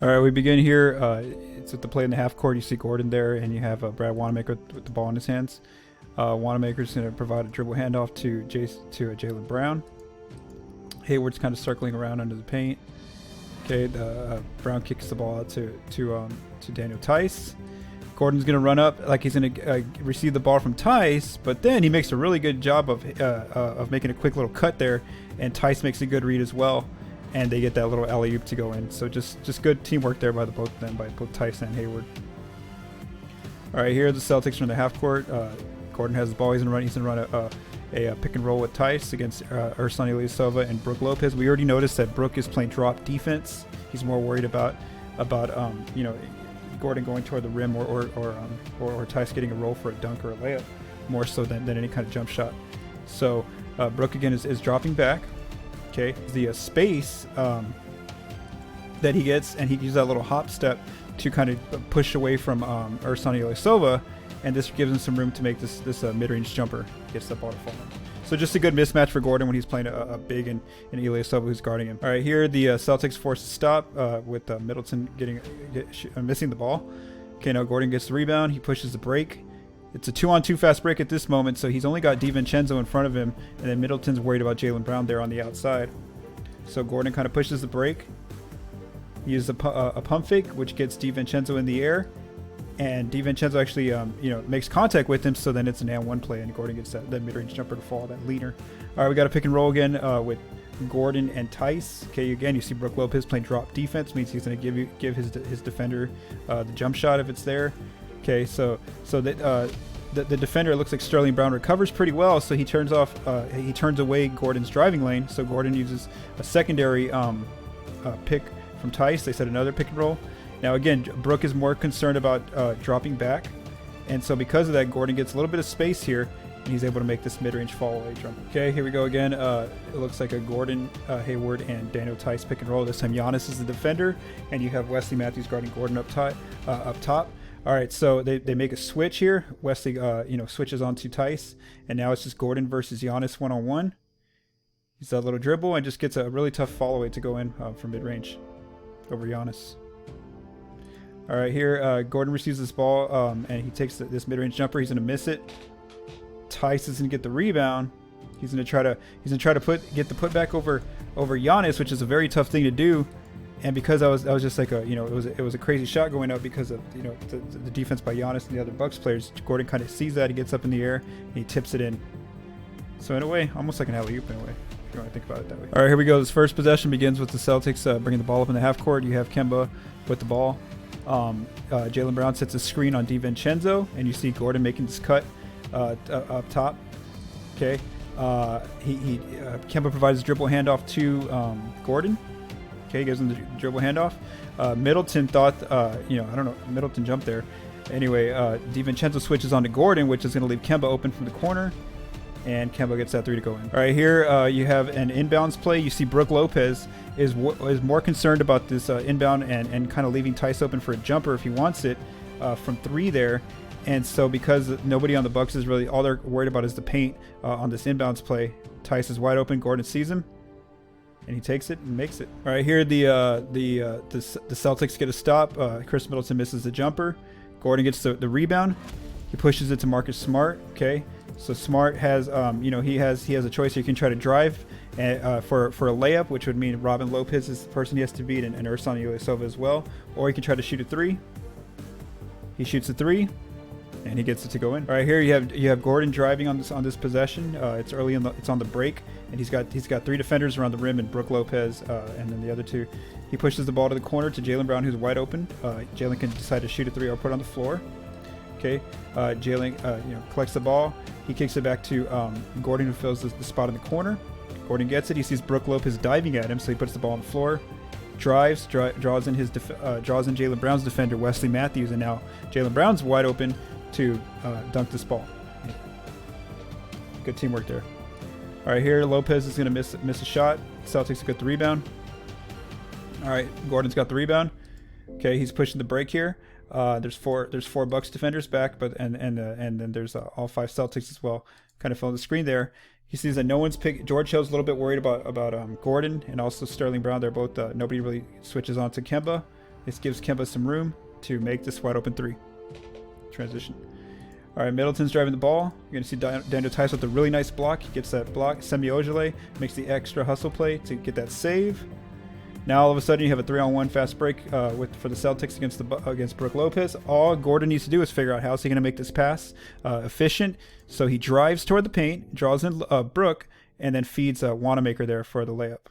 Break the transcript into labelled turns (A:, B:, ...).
A: All right, we begin here. It's at the play in the half court. You see Gordon there, and you have Brad Wanamaker with the ball in his hands. Wanamaker's going to provide a dribble handoff to Jaylen Brown. Hayward's kind of circling around under the paint. Okay, Brown kicks the ball out to Daniel Tice. Gordon's going to run up like he's going to receive the ball from Tice, but then he makes a really good job of making a quick little cut there, and Tice makes a good read as well, and they get that little alley-oop to go in. So just good teamwork there by both Tice and Hayward. All right, here the Celtics are in the half court. Gordon has the ball. He's going to run a pick and roll with Tice against Ersan Ilyasova and Brook Lopez. We already noticed that Brook is playing drop defense. He's more worried about Gordon going toward the rim or Tice getting a roll for a dunk or a layup more so than any kind of jump shot. So Brook again is dropping back. Okay, the space that he gets, and he uses that little hop step to kind of push away from Ersan Ilyasova, and this gives him some room to make this mid-range jumper. Gets the ball to fall. So just a good mismatch for Gordon when he's playing a big and Ilyasova who's guarding him. All right, here the Celtics force a stop with Middleton missing the ball. Okay, now Gordon gets the rebound. He pushes the break. It's a 2-on-2 fast break at this moment, so he's only got DiVincenzo in front of him, and then Middleton's worried about Jaylen Brown there on the outside. So Gordon kind of pushes the break. He uses a pump fake, which gets DiVincenzo in the air, and DiVincenzo actually makes contact with him, so then it's an and one play, and Gordon gets that mid-range jumper to fall, that leaner. All right, we got a pick and roll again with Gordon and Tice. Okay, again, you see Brook Lopez playing drop defense, means he's going to give his defender the jump shot if it's there. Okay, so the defender, it looks like Sterling Brown recovers pretty well, so he turns away Gordon's driving lane. So Gordon uses a secondary pick from Tice. They set another pick and roll. Now again, Brook is more concerned about dropping back, and so because of that, Gordon gets a little bit of space here, and he's able to make this mid-range fall-away jump. Okay, here we go again. It looks like a Gordon, Hayward, and Daniel Tice pick and roll. This time Giannis is the defender, and you have Wesley Matthews guarding Gordon up top. All right, so they make a switch here. Wesley, switches onto Tice, and now it's just Gordon versus Giannis one-on-one. He's that little dribble and just gets a really tough fall-away to go in from mid-range over Giannis. All right, here Gordon receives this ball, and he takes this mid-range jumper. He's going to miss it. Tice is going to get the rebound. He's going to try to get the putback over Giannis, which is a very tough thing to do. And because I was just like it was a crazy shot going up because of the defense by Giannis and the other Bucks players. Gordon kind of sees that. He gets up in the air and he tips it in. So in a way, almost like an alley-oop in a way, if you want to think about it that way. All right, here we go. This first possession begins with the Celtics bringing the ball up in the half court. You have Kemba with the ball. Jaylen Brown sets a screen on DiVincenzo, and you see Gordon making this cut up top. Okay, Kemba provides a dribble handoff to Gordon. Okay, gives him the dribble handoff. Middleton thought, Middleton jumped there. Anyway, DiVincenzo switches on to Gordon, which is going to leave Kemba open from the corner, and Kemba gets that three to go in. All right, here you have an inbounds play. You see Brook Lopez is more concerned about this inbound and kind of leaving Tice open for a jumper if he wants it from three there. And so because nobody on the Bucks is really, all they're worried about is the paint on this inbounds play. Tice is wide open. Gordon sees him, and he takes it and makes it. All right, here the Celtics get a stop. Chris Middleton misses the jumper. Gordon gets the rebound. He pushes it to Marcus Smart. Okay, so Smart has he has a choice. He can try to drive for a layup, which would mean Robin Lopez is the person he has to beat, and Ersan Ilyasova as well. Or he can try to shoot a three. He shoots a three, and he gets it to go in. All right, here you have Gordon driving on this possession. It's early it's on the break, and he's got three defenders around the rim, and Brook Lopez, and then the other two. He pushes the ball to the corner to Jaylen Brown, who's wide open. Jaylen can decide to shoot a three or put it on the floor. Okay, Jaylen collects the ball. He kicks it back to Gordon, who fills the spot in the corner. Gordon gets it. He sees Brook Lopez diving at him, so he puts the ball on the floor. Draws in Jaylen Brown's defender Wesley Matthews, and now Jaylen Brown's wide open to dunk this ball. Good teamwork there. All right, here Lopez is going to miss a shot. Celtics get the rebound. All right, Gordon's got the rebound. Okay, he's pushing the break here. There's four Bucks defenders back, and then there's all five Celtics as well. Kind of filling the screen there. He sees that no one's picked. George Hill's a little bit worried about Gordon and also Sterling Brown. They're both nobody really switches on to Kemba. This gives Kemba some room to make this wide open three. Transition. All right, Middleton's driving the ball. You're going to see Daniel Tice with a really nice block. He gets that block. Semi Ojeleye makes the extra hustle play to get that save. Now all of a sudden you have a 3-on-1 fast break for the Celtics against Brook Lopez. All Gordon needs to do is figure out how is he going to make this pass efficient. So he drives toward the paint, draws in Brook, and then feeds Wanamaker there for the layup.